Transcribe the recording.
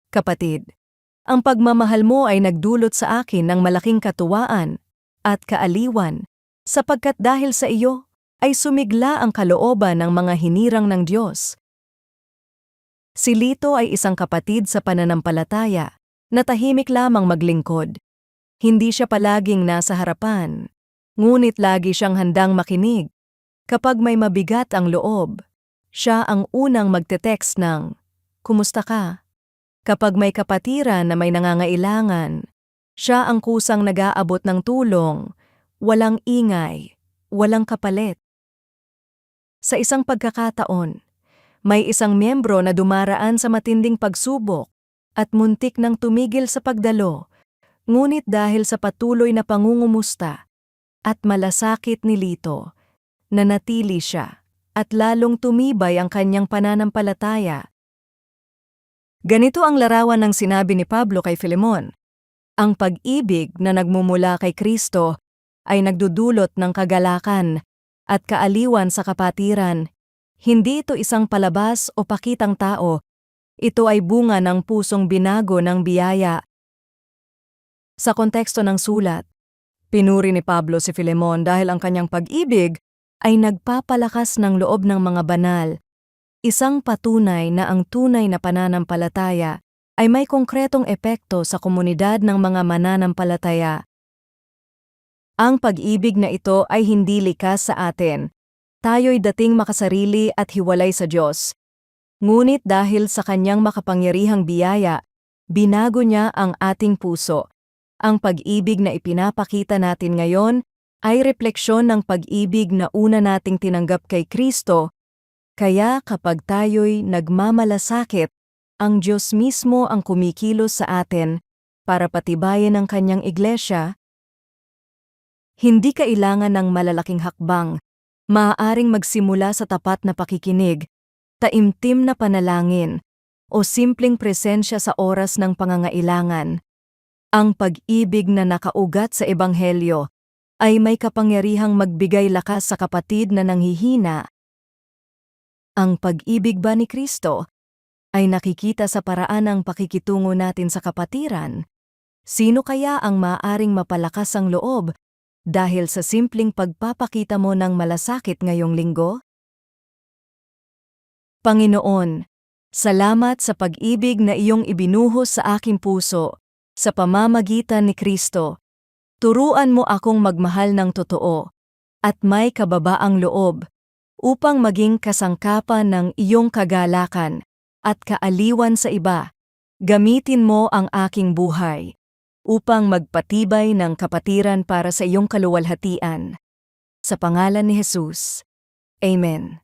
Kapatid, ang pagmamahal mo ay nagdulot sa akin ng malaking katuwaan at kaaliwan, sapagkat dahil sa iyo ay sumigla ang kalooban ng mga hinirang ng Diyos. Si Lito ay isang kapatid sa pananampalataya na tahimik lamang maglingkod. Hindi siya palaging nasa harapan, ngunit lagi siyang handang makinig. Kapag may mabigat ang loob, siya ang unang magte-text ng, "Kumusta ka?" Kapag may kapatiran na may nangangailangan, siya ang kusang nag-aabot ng tulong, walang ingay, walang kapalit. Sa isang pagkakataon, may isang miyembro na dumaraan sa matinding pagsubok at muntik nang tumigil sa pagdalo, ngunit dahil sa patuloy na pangungumusta at malasakit ni Lito, nanatili siya at lalong tumibay ang kanyang pananampalataya. Ganito ang larawan ng sinabi ni Pablo kay Filemon. Ang pag-ibig na nagmumula kay Kristo ay nagdudulot ng kagalakan at kaaliwan sa kapatiran. Hindi ito isang palabas o pakitang tao. Ito ay bunga ng pusong binago ng biyaya. Sa konteksto ng sulat, pinuri ni Pablo si Filemon dahil ang kanyang pag-ibig ay nagpapalakas ng loob ng mga banal. Isang patunay na ang tunay na pananampalataya ay may konkretong epekto sa komunidad ng mga mananampalataya. Ang pag-ibig na ito ay hindi likas sa atin. Tayo'y dating makasarili at hiwalay sa Diyos. Ngunit dahil sa kanyang makapangyarihang biyaya, binago niya ang ating puso. Ang pag-ibig na ipinapakita natin ngayon ay refleksyon ng pag-ibig na una nating tinanggap kay Kristo. Kaya kapag tayo'y nagmamalasakit, ang Diyos mismo ang kumikilos sa atin para patibayin ang kanyang iglesia. Hindi kailangan ng malalaking hakbang. Maaaring magsimula sa tapat na pakikinig, taimtim na panalangin, o simpleng presensya sa oras ng pangangailangan. Ang pag-ibig na nakaugat sa Ebanghelyo ay may kapangyarihang magbigay lakas sa kapatid na nanghihina. Ang pag-ibig ba ni Kristo ay nakikita sa paraan ng pakikitungo natin sa kapatiran? Sino kaya ang maaaring mapalakas ang loob dahil sa simpleng pagpapakita mo ng malasakit ngayong linggo? Panginoon, salamat sa pag-ibig na iyong ibinuhos sa aking puso sa pamamagitan ni Kristo. Turuan mo akong magmahal ng totoo at may kababaang loob upang maging kasangkapan ng iyong kagalakan at kaaliwan sa iba. Gamitin mo ang aking buhay upang magpatibay ng kapatiran para sa iyong kaluwalhatian. Sa pangalan ni Jesus. Amen.